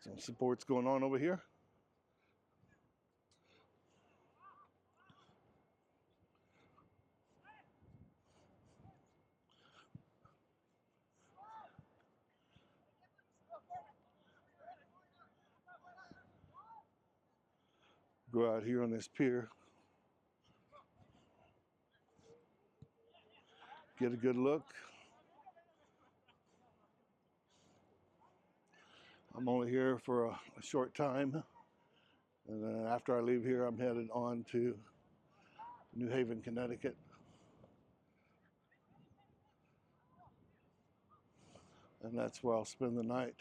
Some sports going on over here. Go out here on this pier, get a good look. I'm only here for a short time, and then after I leave here, I'm headed on to New Haven, Connecticut. And that's where I'll spend the night.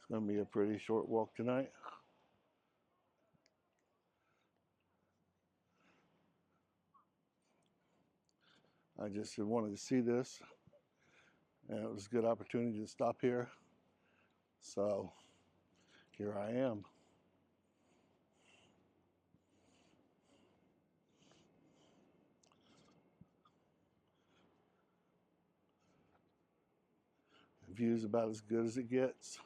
It's going to be a pretty short walk tonight. I just wanted to see this, and it was a good opportunity to stop here. So here I am. The view's about as good as it gets.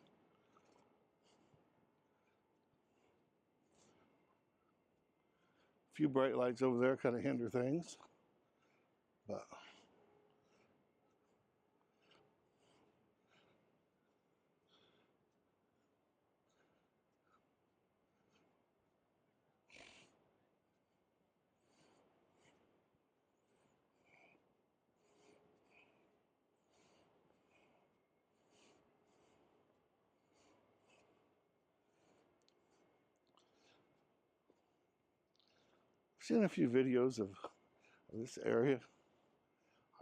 A few bright lights over there kind of hinder things, but I've seen a few videos of this area.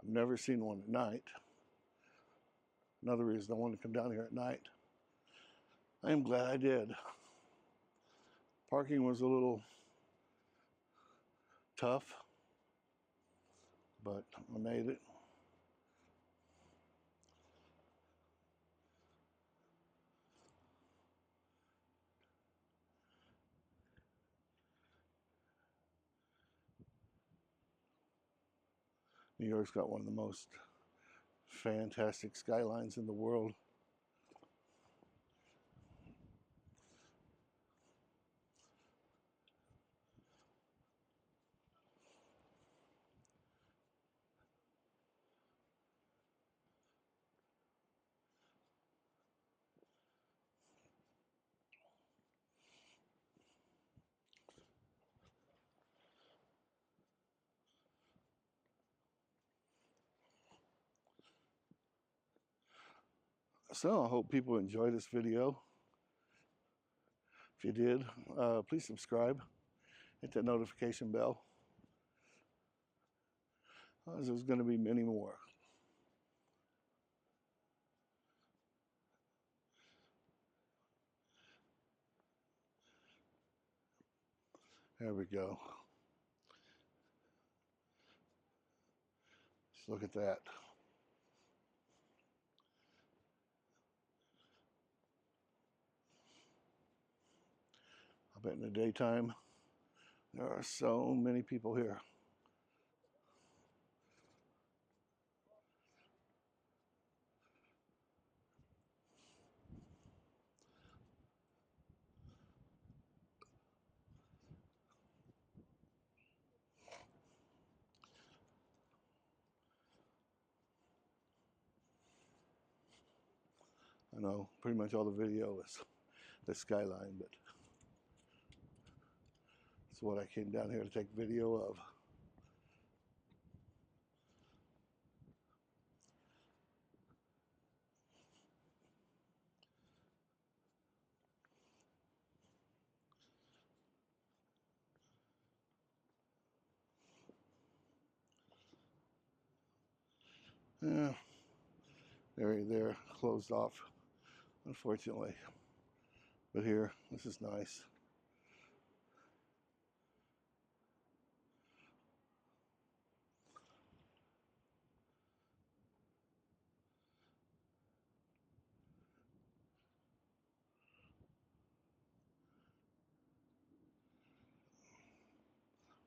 I've never seen one at night. Another reason I wanted to come down here at night. I am glad I did. Parking was a little tough, but I made it. New York's got one of the most fantastic skylines in the world. So I hope people enjoy this video. If you did, please subscribe. Hit that notification bell. There's going to be many more. There we go. Just look at that. I bet in the daytime there are so many people here. I know pretty much all the video is the skyline, but it's what I came down here to take video of. Yeah, there, closed off unfortunately. But here, this is nice.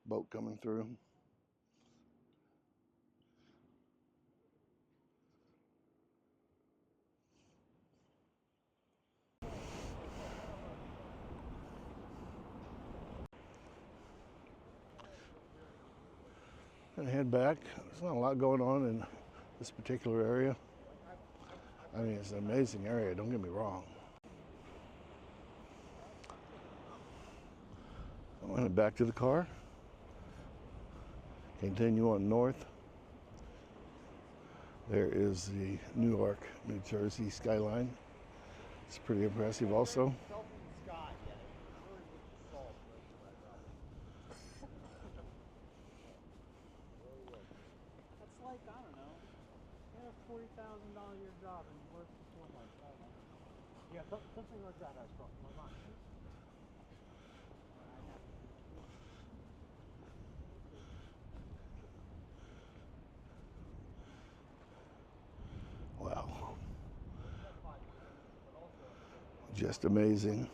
Boat coming through. And head back. There's not a lot going on in this particular area. I mean, it's an amazing area, don't get me wrong. I'm headed back to the car. Continue on north. There is the Newark, New Jersey skyline. It's pretty impressive also. That's like, I don't know, you have a $40,000 a year job and you work for like that. Yeah, something like that I thought. Wow. Just amazing.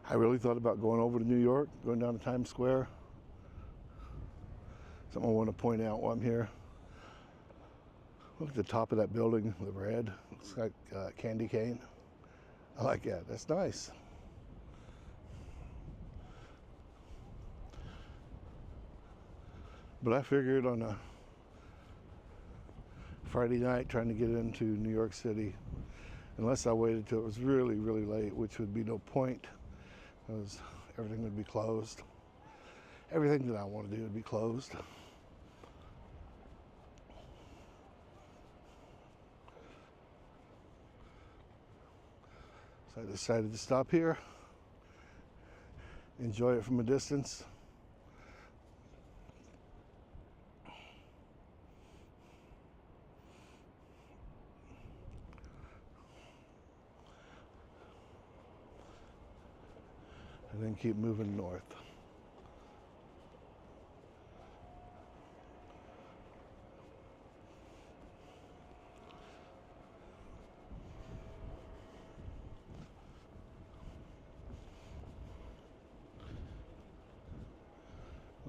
I really thought about going over to New York, going down to Times Square. Something I want to point out while I'm here. Look at the top of that building, the red. Looks like candy cane. I like that. That's nice. But I figured on a Friday night trying to get into New York City, unless I waited till it was really, really late, which would be no point, because everything would be closed. Everything that I want to do would be closed. So I decided to stop here, enjoy it from a distance. And then keep moving north.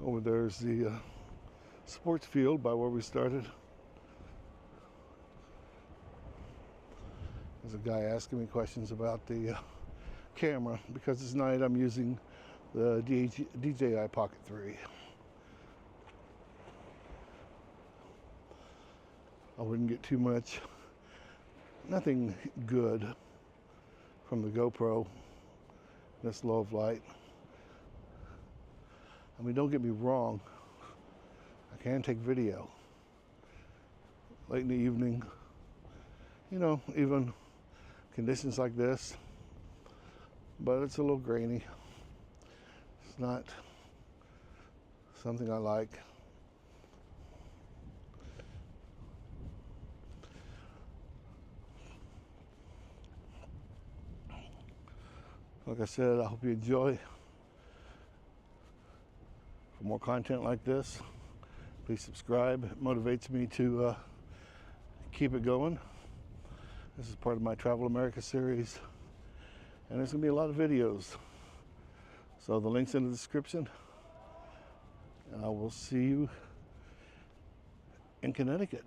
Over there's the sports field by where we started. There's a guy asking me questions about the camera, because this night I'm using the DJI Pocket 3. I wouldn't get too much, nothing good from the GoPro this low of light. I mean, don't get me wrong, I can take video late in the evening, you know, even conditions like this, but it's a little grainy. It's not something I like. Like I said, I hope you enjoy. For more content like this, please subscribe. It motivates me to keep it going. This is part of my Travel America series, and there's going to be a lot of videos. So the link's in the description, and I will see you in Connecticut.